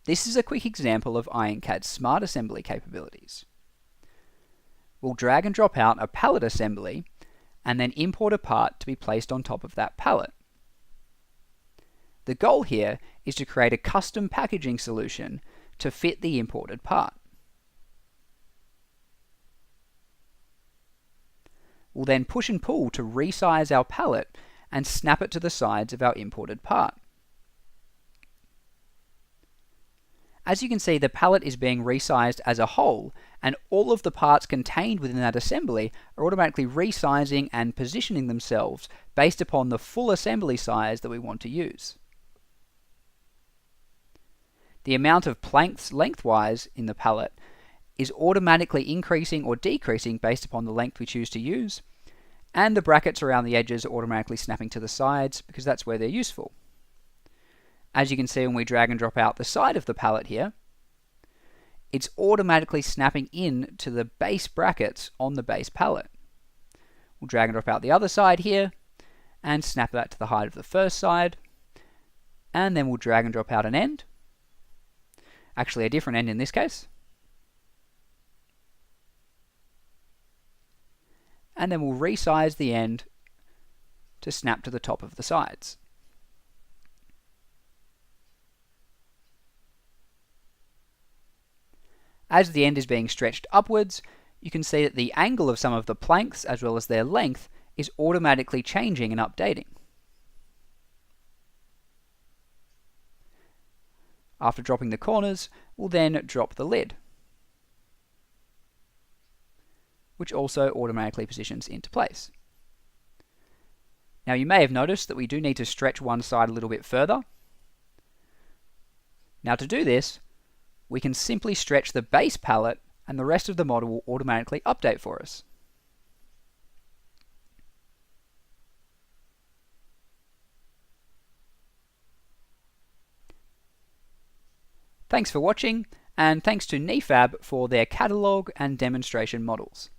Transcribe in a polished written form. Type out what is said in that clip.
This is a quick example of IronCAD's SmartAssembly capabilities. We'll drag and drop out a pallet assembly and then import a part to be placed on top of that pallet. The goal here is to create a custom packaging solution to fit the imported part. We'll then push and pull to resize our pallet and snap it to the sides of our imported part. As you can see, the pallet is being resized as a whole, and all of the parts contained within that assembly are automatically resizing and positioning themselves based upon the full assembly size that we want to use. The amount of planks lengthwise in the pallet is automatically increasing or decreasing based upon the length we choose to use, and the brackets around the edges are automatically snapping to the sides because that's where they're useful. As you can see when we drag and drop out the side of the pallet here, it's automatically snapping in to the base brackets on the base pallet. We'll drag and drop out the other side here and snap that to the height of the first side, and then we'll drag and drop out an end, actually a different end in this case, and then we'll resize the end to snap to the top of the sides. As the end is being stretched upwards, you can see that the angle of some of the planks, as well as their length, is automatically changing and updating. After dropping the corners, we'll then drop the lid, which also automatically positions into place. Now you may have noticed that we do need to stretch one side a little bit further. Now to do this, we can simply stretch the base pallet and the rest of the model will automatically update for us. Thanks for watching, and thanks to NEFAB for their catalogue and demonstration models.